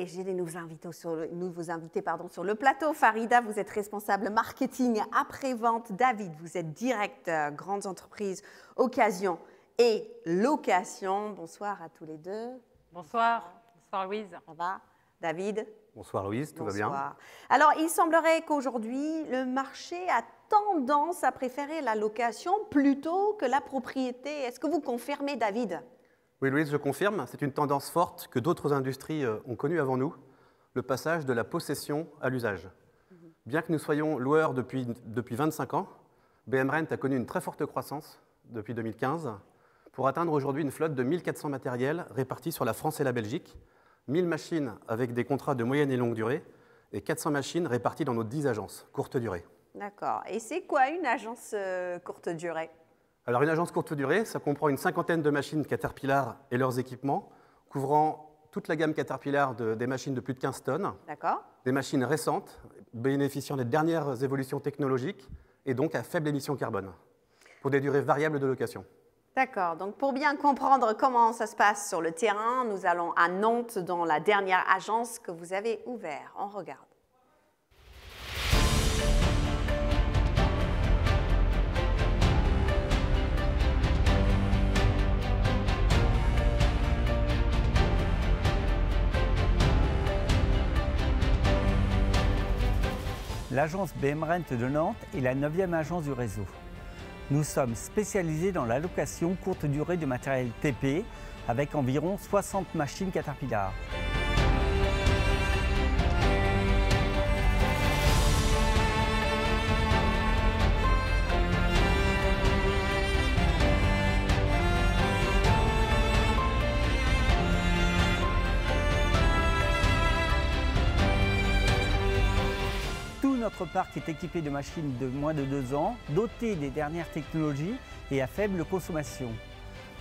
j'ai des nouveaux invités sur le plateau. Farida, vous êtes responsable marketing après-vente. David, vous êtes directeur grandes entreprises, occasion et location. Bonsoir à tous les deux. Bonsoir. Bonsoir Louise. Ça va? David? Bonsoir Louise, tout va bien? Alors, il semblerait qu'aujourd'hui, le marché a tendance à préférer la location plutôt que la propriété. Est-ce que vous confirmez, David? Oui Louise, je confirme. C'est une tendance forte que d'autres industries ont connue avant nous, le passage de la possession à l'usage. Bien que nous soyons loueurs depuis 25 ans, BM Rent a connu une très forte croissance depuis 2015 pour atteindre aujourd'hui une flotte de 1400 matériels répartis sur la France et la Belgique, 1000 machines avec des contrats de moyenne et longue durée et 400 machines réparties dans nos 10 agences, courte durée. D'accord. Et c'est quoi une agence courte durée? Alors une agence courte durée, ça comprend une cinquantaine de machines Caterpillar et leurs équipements, couvrant toute la gamme Caterpillar des machines de plus de 15 tonnes, des machines récentes, bénéficiant des dernières évolutions technologiques et donc à faible émission carbone, pour des durées variables de location. D'accord. Donc pour bien comprendre comment ça se passe sur le terrain, nous allons à Nantes dans la dernière agence que vous avez ouverte. On regarde. L'agence BM Rent de Nantes est la 9e agence du réseau. Nous sommes spécialisés dans la location courte durée de matériel TP avec environ 60 machines Caterpillar. Notre parc est équipé de machines de moins de 2 ans, dotées des dernières technologies et à faible consommation.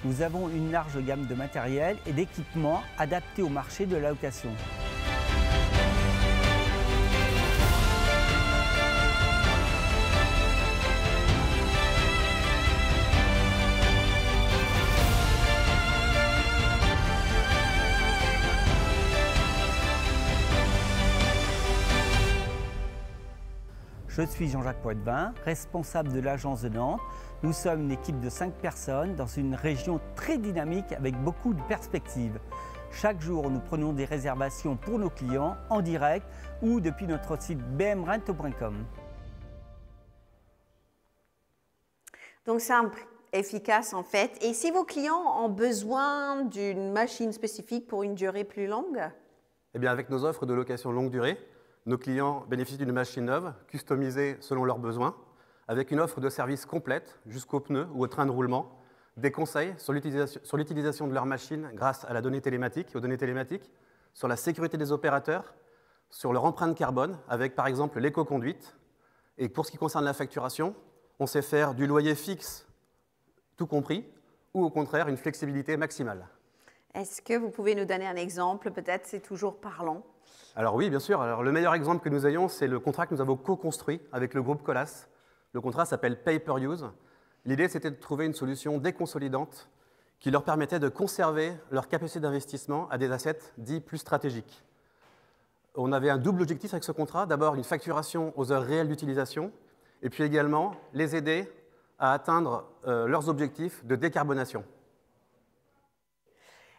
Nous avons une large gamme de matériel et d'équipements adaptés au marché de la location. Je suis Jean-Jacques Poitvin, responsable de l'agence de Nantes. Nous sommes une équipe de 5 personnes dans une région très dynamique avec beaucoup de perspectives. Chaque jour, nous prenons des réservations pour nos clients en direct ou depuis notre site bmrent.com. Donc simple, efficace en fait. Et si vos clients ont besoin d'une machine spécifique pour une durée plus longue? Eh bien, avec nos offres de location longue durée, nos clients bénéficient d'une machine neuve, customisée selon leurs besoins, avec une offre de service complète jusqu'aux pneus ou au train de roulement, des conseils sur l'utilisation de leur machine grâce à la donnée télématique, aux données télématiques, sur la sécurité des opérateurs, sur leur empreinte carbone, avec par exemple l'éco-conduite. Et pour ce qui concerne la facturation, on sait faire du loyer fixe, tout compris, ou au contraire une flexibilité maximale. Est-ce que vous pouvez nous donner un exemple? Peut-être c'est toujours parlant. Alors oui, bien sûr. Alors, le meilleur exemple que nous ayons, c'est le contrat que nous avons co-construit avec le groupe Colas. Le contrat s'appelle Pay-Per-Use. L'idée, c'était de trouver une solution déconsolidante qui leur permettait de conserver leur capacité d'investissement à des assets dits plus stratégiques. On avait un double objectif avec ce contrat. D'abord, une facturation aux heures réelles d'utilisation, et puis également les aider à atteindre leurs objectifs de décarbonation.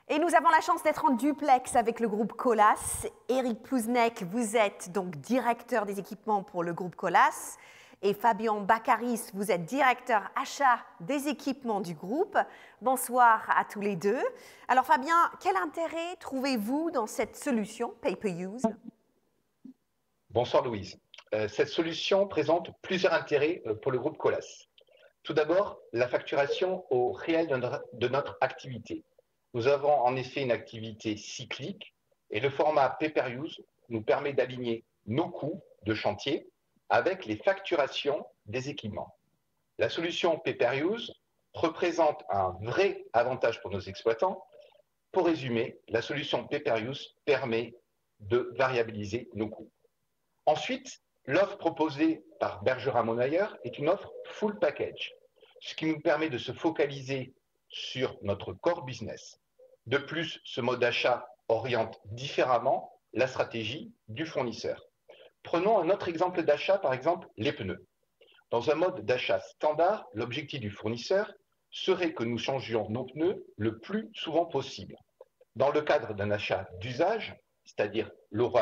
Et nous avons la chance d'être en duplex avec le groupe Colas. Éric Plouznek, vous êtes donc directeur des équipements pour le groupe Colas. Et Fabien Baccaris, vous êtes directeur achat des équipements du groupe. Bonsoir à tous les deux. Alors Fabien, quel intérêt trouvez-vous dans cette solution Pay-Per-Use? Bonsoir Louise. Cette solution présente plusieurs intérêts pour le groupe Colas. Tout d'abord, la facturation au réel de notre activité. Nous avons en effet une activité cyclique et le format Pay-Per-Use nous permet d'aligner nos coûts de chantier avec les facturations des équipements. La solution Pay-Per-Use représente un vrai avantage pour nos exploitants. Pour résumer, la solution Pay-Per-Use permet de variabiliser nos coûts. Ensuite, l'offre proposée par Bergerac Monayer est une offre full package, ce qui nous permet de se focaliser sur notre core business. De plus, ce mode d'achat oriente différemment la stratégie du fournisseur. Prenons un autre exemple d'achat, par exemple les pneus. Dans un mode d'achat standard, l'objectif du fournisseur serait que nous changions nos pneus le plus souvent possible. Dans le cadre d'un achat d'usage, c'est-à-dire l'euro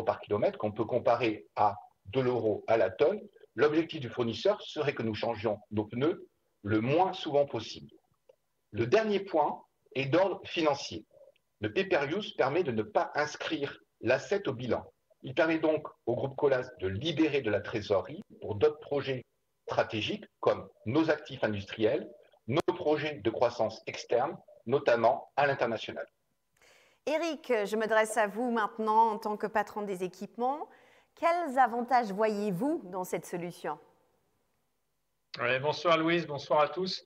par kilomètre, qu'on peut comparer à 2 € à la tonne, l'objectif du fournisseur serait que nous changions nos pneus le moins souvent possible. Le dernier point est d'ordre financier. Le pay-per-use permet de ne pas inscrire l'asset au bilan. Il permet donc au groupe Colas de libérer de la trésorerie pour d'autres projets stratégiques comme nos actifs industriels, nos projets de croissance externe, notamment à l'international. Eric, je m'adresse à vous maintenant en tant que patron des équipements. Quels avantages voyez-vous dans cette solution? Bonsoir Louise, bonsoir à tous.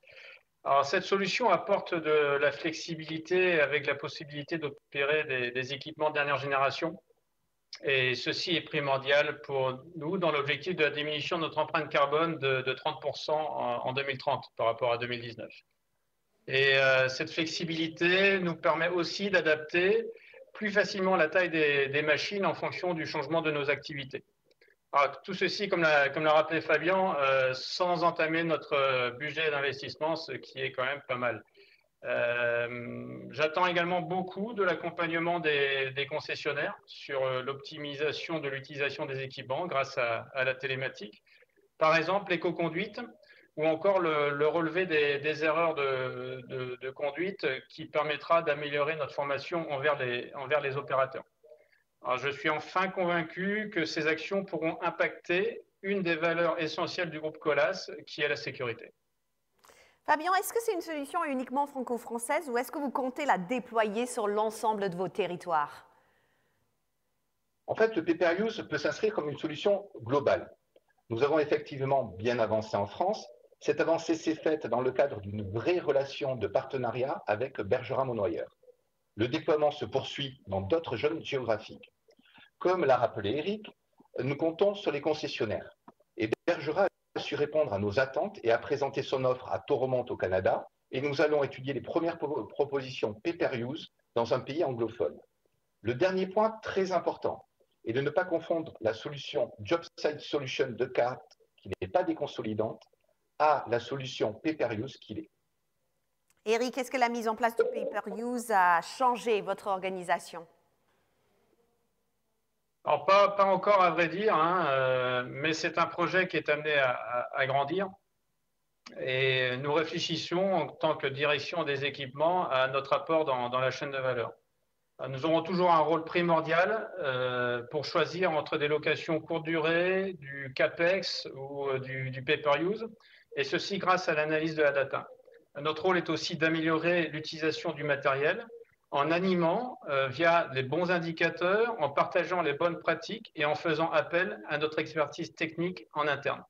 Alors, cette solution apporte de la flexibilité avec la possibilité d'opérer des équipements de dernière génération. Et ceci est primordial pour nous dans l'objectif de la diminution de notre empreinte carbone de 30% en 2030 par rapport à 2019. Et cette flexibilité nous permet aussi d'adapter plus facilement la taille des machines en fonction du changement de nos activités. Alors, tout ceci, comme l'a rappelé Fabien, sans entamer notre budget d'investissement, ce qui est quand même pas mal. J'attends également beaucoup de l'accompagnement des concessionnaires sur l'optimisation de l'utilisation des équipements grâce à la télématique. Par exemple, l'éco-conduite ou encore le relevé des erreurs de conduite qui permettra d'améliorer notre formation envers les opérateurs. Alors, je suis enfin convaincu que ces actions pourront impacter une des valeurs essentielles du groupe Colas, qui est la sécurité. Fabien, est-ce que c'est une solution uniquement franco-française ou est-ce que vous comptez la déployer sur l'ensemble de vos territoires? En fait, le pay-per-use peut s'inscrire comme une solution globale. Nous avons effectivement bien avancé en France. Cette avancée s'est faite dans le cadre d'une vraie relation de partenariat avec Bergerac-Monoyer. Le déploiement se poursuit dans d'autres zones géographiques. Comme l'a rappelé Eric, nous comptons sur les concessionnaires. Et Bergerac a su répondre à nos attentes et a présenté son offre à Toromont au Canada. Et nous allons étudier les premières propositions pay-per-use dans un pays anglophone. Le dernier point très important est de ne pas confondre la solution Job Site Solution de CAT, qui n'est pas déconsolidante, à la solution pay-per-use qu'il est. Eric, est-ce que la mise en place du pay-per-use a changé votre organisation? Alors, pas encore à vrai dire, mais c'est un projet qui est amené à grandir. Et nous réfléchissons en tant que direction des équipements à notre apport dans la chaîne de valeur. Nous aurons toujours un rôle primordial pour choisir entre des locations courte durée, du CAPEX ou du pay-per-use, et ceci grâce à l'analyse de la data. Notre rôle est aussi d'améliorer l'utilisation du matériel en animant via les bons indicateurs, en partageant les bonnes pratiques et en faisant appel à notre expertise technique en interne.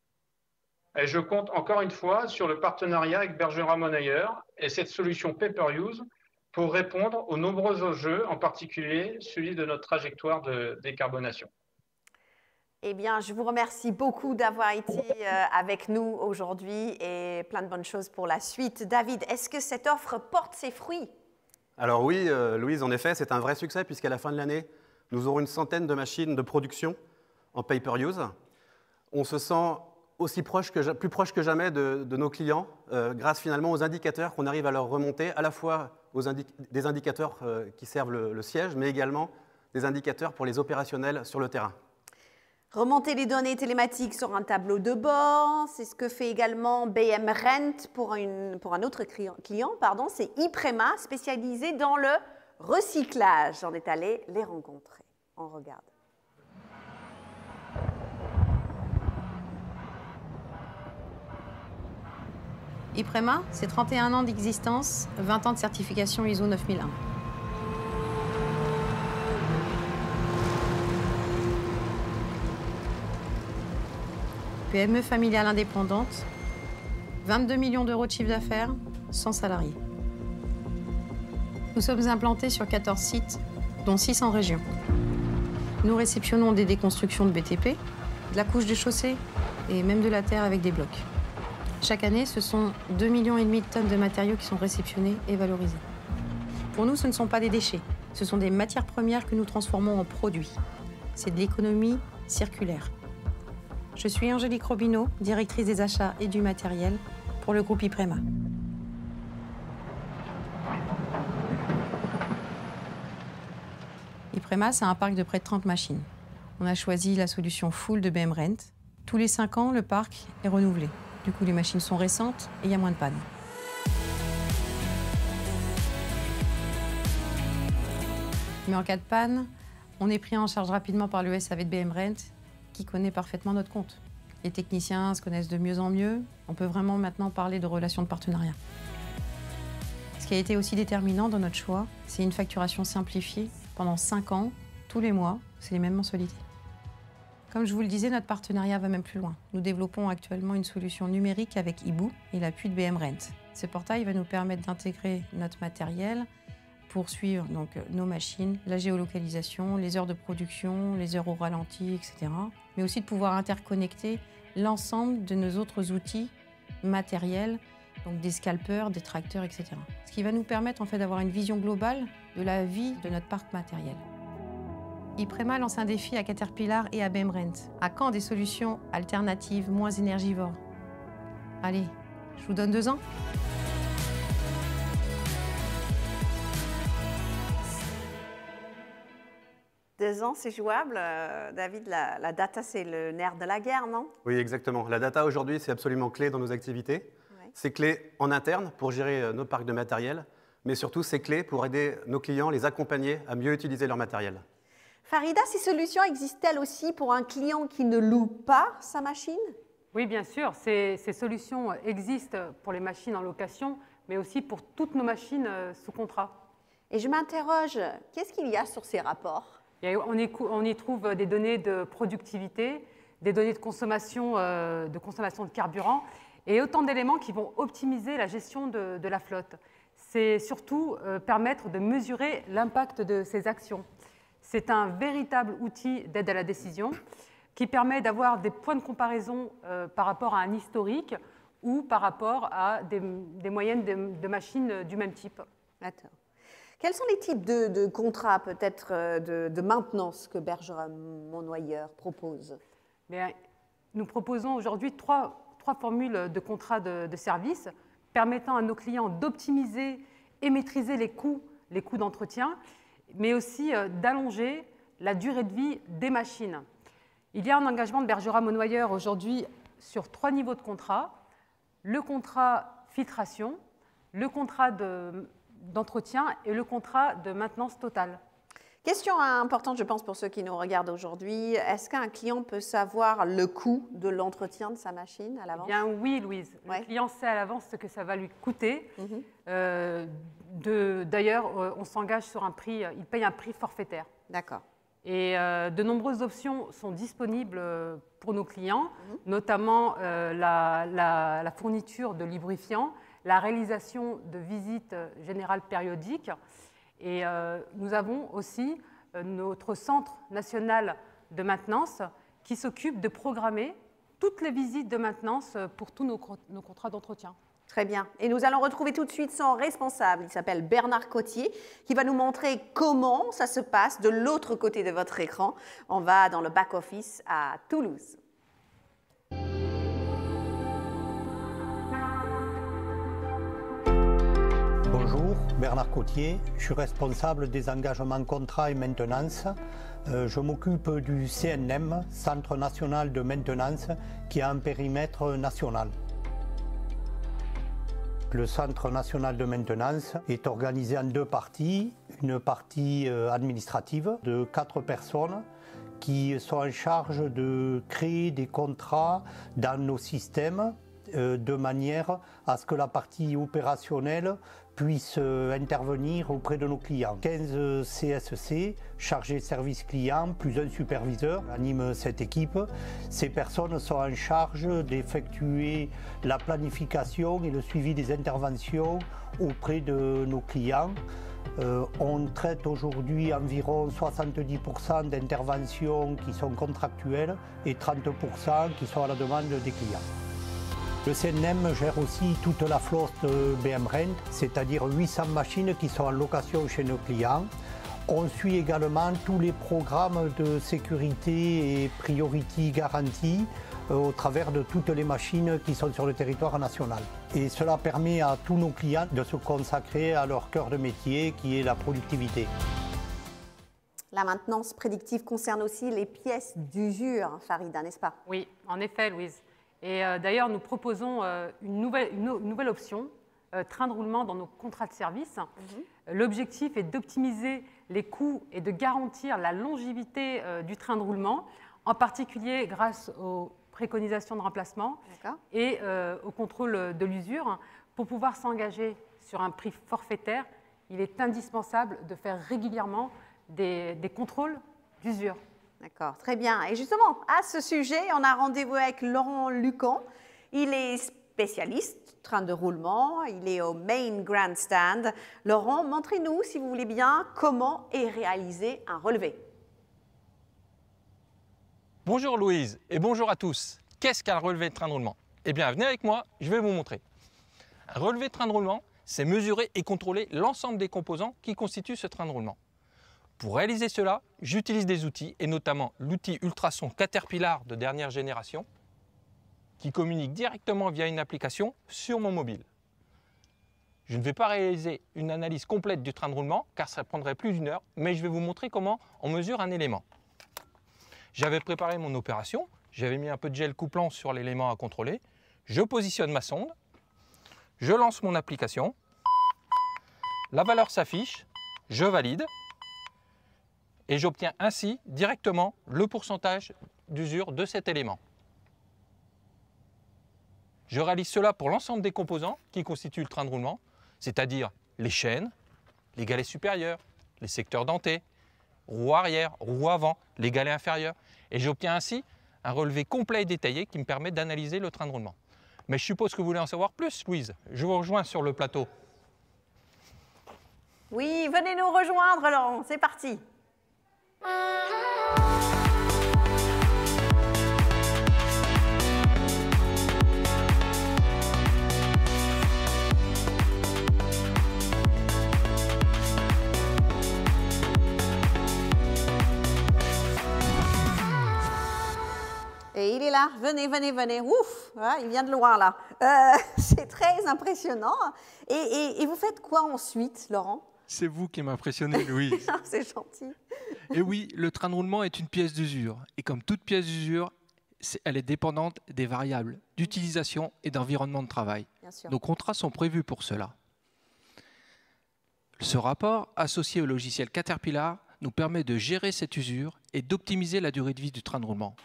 Et je compte encore une fois sur le partenariat avec Bergerac-Monoyer et cette solution pay-per-use pour répondre aux nombreux enjeux, en particulier celui de notre trajectoire de décarbonation. Eh bien, je vous remercie beaucoup d'avoir été avec nous aujourd'hui et plein de bonnes choses pour la suite. David, est-ce que cette offre porte ses fruits? Alors oui, Louise, en effet, c'est un vrai succès puisqu'à la fin de l'année, nous aurons une centaine de machines de production en pay-per-use. On se sent aussi plus proche que jamais de nos clients grâce finalement aux indicateurs qu'on arrive à leur remonter, à la fois des indicateurs qui servent le siège, mais également des indicateurs pour les opérationnels sur le terrain. Remonter les données télématiques sur un tableau de bord, c'est ce que fait également BM Rent pour un autre client, c'est Iprema, spécialisé dans le recyclage. On est allé les rencontrer. On regarde. Iprema, c'est 31 ans d'existence, 20 ans de certification ISO 9001. PME familiale indépendante, 22 millions d'euros de chiffre d'affaires, 100 salariés. Nous sommes implantés sur 14 sites, dont 6 en région. Nous réceptionnons des déconstructions de BTP, de la couche de chaussée et même de la terre avec des blocs. Chaque année, ce sont 2,5 millions de tonnes de matériaux qui sont réceptionnés et valorisés. Pour nous, ce ne sont pas des déchets, Ce sont des matières premières que nous transformons en produits. C'est de l'économie circulaire. Je suis Angélique Robineau, directrice des achats et du matériel pour le groupe Iprema. Iprema, c'est un parc de près de 30 machines. On a choisi la solution full de BM Rent. Tous les 5 ans, le parc est renouvelé. Du coup, les machines sont récentes et il y a moins de pannes. Mais en cas de panne, on est pris en charge rapidement par le SAV de BM Rent, qui connaît parfaitement notre compte. Les techniciens se connaissent de mieux en mieux. On peut vraiment maintenant parler de relations de partenariat. Ce qui a été aussi déterminant dans notre choix, c'est une facturation simplifiée. Pendant 5 ans, tous les mois, c'est les mêmes mensualités. Comme je vous le disais, notre partenariat va même plus loin. Nous développons actuellement une solution numérique avec Ibou et l'appui de BM Rent. Ce portail va nous permettre d'intégrer notre matériel pour suivre donc nos machines, la géolocalisation, les heures de production, les heures au ralenti, etc. Mais aussi de pouvoir interconnecter l'ensemble de nos autres outils matériels, donc des scalpeurs, des tracteurs, etc. Ce qui va nous permettre en fait d'avoir une vision globale de la vie de notre parc matériel. Iprema lance un défi à Caterpillar et à BM Rent. À quand des solutions alternatives moins énergivores? Allez, je vous donne 2 ans. Deux ans, c'est jouable. David, la data, c'est le nerf de la guerre, non? Oui, exactement. La data aujourd'hui, c'est absolument clé dans nos activités. Ouais. C'est clé en interne pour gérer nos parcs de matériel, mais surtout, c'est clé pour aider nos clients, les accompagner à mieux utiliser leur matériel. Farida, ces solutions existent-elles aussi pour un client qui ne loue pas sa machine? Oui, bien sûr. Ces solutions existent pour les machines en location, mais aussi pour toutes nos machines sous contrat. Et je m'interroge, qu'est-ce qu'il y a sur ces rapports? On y trouve des données de productivité, des données de consommation de carburant et autant d'éléments qui vont optimiser la gestion de la flotte. C'est surtout permettre de mesurer l'impact de ces actions. C'est un véritable outil d'aide à la décision qui permet d'avoir des points de comparaison par rapport à un historique ou par rapport à des moyennes de machines du même type. D'accord. Quels sont les types de contrats, peut-être, de maintenance que Bergerac Monnoyeur propose? Bien, nous proposons aujourd'hui trois formules de contrats de service permettant à nos clients d'optimiser et maîtriser les coûts d'entretien, mais aussi d'allonger la durée de vie des machines. Il y a un engagement de Bergerac Monnoyeur aujourd'hui sur 3 niveaux de contrat. Le contrat filtration, le contrat d'entretien et le contrat de maintenance totale. Question importante, je pense, pour ceux qui nous regardent aujourd'hui. Est-ce qu'un client peut savoir le coût de l'entretien de sa machine à l'avance? Eh bien oui, Louise. Ouais. Le client sait à l'avance ce que ça va lui coûter. D'ailleurs, on s'engage sur un prix, il paye un prix forfaitaire. D'accord. Et de nombreuses options sont disponibles pour nos clients, notamment la fourniture de lubrifiants, la réalisation de visites générales périodiques. Et nous avons aussi notre centre national de maintenance qui s'occupe de programmer toutes les visites de maintenance pour tous nos contrats d'entretien. Très bien. Et nous allons retrouver tout de suite son responsable. Il s'appelle Bernard Cotier, qui va nous montrer comment ça se passe de l'autre côté de votre écran. On va dans le back-office à Toulouse. Bonjour, Bernard Cotier, je suis responsable des engagements contrats et maintenance. Je m'occupe du CNM, Centre National de Maintenance, qui a un périmètre national. Le Centre National de Maintenance est organisé en 2 parties. Une partie administrative de 4 personnes qui sont en charge de créer des contrats dans nos systèmes de manière à ce que la partie opérationnelle puisse intervenir auprès de nos clients. 15 CSC, chargés de service client, plus un superviseur, animent cette équipe. Ces personnes sont en charge d'effectuer la planification et le suivi des interventions auprès de nos clients. On traite aujourd'hui environ 70% d'interventions qui sont contractuelles et 30% qui sont à la demande des clients. Le CNM gère aussi toute la flotte BM Rent, c'est-à-dire 800 machines qui sont en location chez nos clients. On suit également tous les programmes de sécurité et priority garantie au travers de toutes les machines qui sont sur le territoire national. Et cela permet à tous nos clients de se consacrer à leur cœur de métier qui est la productivité. La maintenance prédictive concerne aussi les pièces d'usure, Farida, n'est-ce pas? Oui, en effet, Louise. Et d'ailleurs, nous proposons une nouvelle option, train de roulement dans nos contrats de service. L'objectif est d'optimiser les coûts et de garantir la longévité du train de roulement, en particulier grâce aux préconisations de remplacement et au contrôle de l'usure. Pour pouvoir s'engager sur un prix forfaitaire, il est indispensable de faire régulièrement des contrôles d'usure. D'accord, très bien. Et justement, à ce sujet, on a rendez-vous avec Laurent Lucan. Il est spécialiste train de roulement, il est au Main Grandstand. Laurent, montrez-nous, si vous voulez bien, comment est réalisé un relevé. Bonjour Louise et bonjour à tous. Qu'est-ce qu'un relevé de train de roulement? Eh bien, venez avec moi, je vais vous montrer. Un relevé de train de roulement, c'est mesurer et contrôler l'ensemble des composants qui constituent ce train de roulement. Pour réaliser cela, j'utilise des outils, et notamment l'outil ultrason Caterpillar de dernière génération, qui communique directement via une application sur mon mobile. Je ne vais pas réaliser une analyse complète du train de roulement, car ça prendrait plus d'1 heure, mais je vais vous montrer comment on mesure un élément. J'avais préparé mon opération, j'avais mis un peu de gel couplant sur l'élément à contrôler, je positionne ma sonde, je lance mon application, la valeur s'affiche, je valide, et j'obtiens ainsi directement le pourcentage d'usure de cet élément. Je réalise cela pour l'ensemble des composants qui constituent le train de roulement, c'est-à-dire les chaînes, les galets supérieurs, les secteurs dentés, roues arrière, roues avant, les galets inférieurs. Et j'obtiens ainsi un relevé complet et détaillé qui me permet d'analyser le train de roulement. Mais je suppose que vous voulez en savoir plus, Louise. Je vous rejoins sur le plateau. Oui, venez nous rejoindre, Laurent. C'est parti. Et il est là, venez, venez, venez. Ouf, voilà, il vient de loin là. C'est très impressionnant. Et vous faites quoi ensuite, Laurent? C'est vous qui m'impressionnez, Louise. C'est gentil. Et oui, le train de roulement est une pièce d'usure. Et comme toute pièce d'usure, elle est dépendante des variables d'utilisation et d'environnement de travail. Bien sûr. Nos contrats sont prévus pour cela. Ce rapport, associé au logiciel Caterpillar, nous permet de gérer cette usure et d'optimiser la durée de vie du train de roulement,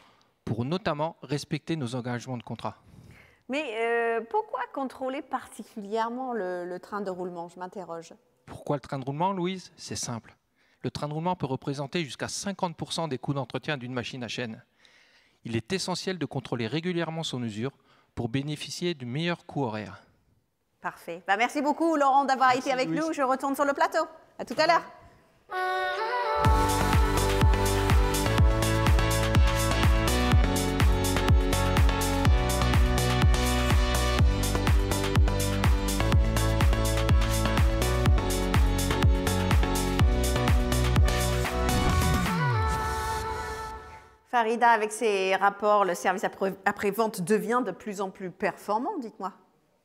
pour notamment respecter nos engagements de contrat. Mais pourquoi contrôler particulièrement le train de roulement? Je m'interroge. Pourquoi le train de roulement, Louise? C'est simple. Le train de roulement peut représenter jusqu'à 50% des coûts d'entretien d'une machine à chaîne. Il est essentiel de contrôler régulièrement son usure pour bénéficier du meilleur coût horaire. Parfait. Bah, merci beaucoup, Laurent, d'avoir été avec Louise. nous. Je retourne sur le plateau. À tout à l'heure. Farida, avec ces rapports, le service après-vente devient de plus en plus performant, dites-moi.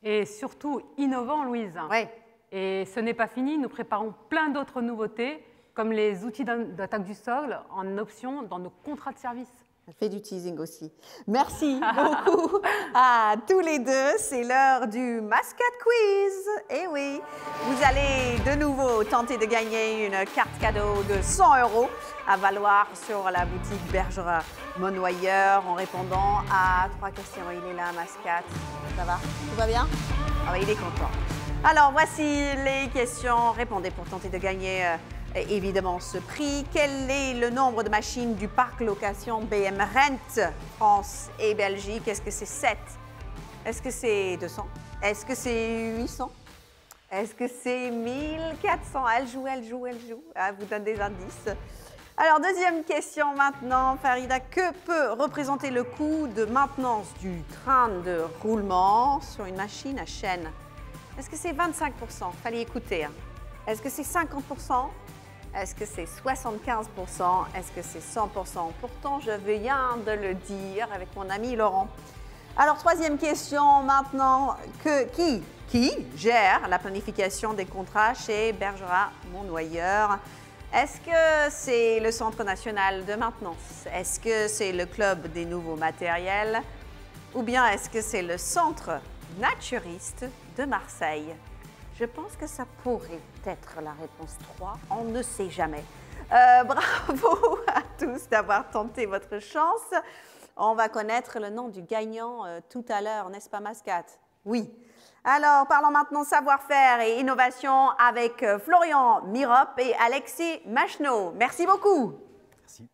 Et surtout innovant, Louise. Oui. Et ce n'est pas fini, nous préparons plein d'autres nouveautés, comme les outils d'attaque du sol en option dans nos contrats de service. Elle fait du teasing aussi. Merci beaucoup à tous les deux. C'est l'heure du Mascotte Quiz. Eh oui, vous allez de nouveau tenter de gagner une carte cadeau de 100 € à valoir sur la boutique Bergera Monnoyeur en répondant à 3 questions. Il est là, Mascotte. Ça va? Tout va bien? Ah ouais, il est content. Alors, voici les questions. Répondez pour tenter de gagner évidemment ce prix. Quel est le nombre de machines du parc location BM Rent France et Belgique? Est-ce que c'est 7? Est-ce que c'est 200? Est-ce que c'est 800? Est-ce que c'est 1400? Elle joue. Elle vous donne des indices. Alors, deuxième question maintenant, Farida. Que peut représenter le coût de maintenance du train de roulement sur une machine à chaîne? Est-ce que c'est 25%? Fallait écouter. Hein. Est-ce que c'est 50%? Est-ce que c'est 75%? Est-ce que c'est 100%? Pourtant, je viens de le dire avec mon ami Laurent. Alors, troisième question maintenant. Qui gère la planification des contrats chez Bergera Monnoyeur? Est-ce que c'est le Centre national de maintenance? Est-ce que c'est le Club des nouveaux matériels? Ou bien est-ce que c'est le Centre naturiste de Marseille? Je pense que ça pourrait être la réponse 3. On ne sait jamais. Bravo à tous d'avoir tenté votre chance. On va connaître le nom du gagnant tout à l'heure, n'est-ce pas, Mascate? Oui. Alors, parlons maintenant savoir-faire et innovation avec Florian Mirop et Alexis Macheneau. Merci beaucoup. Merci.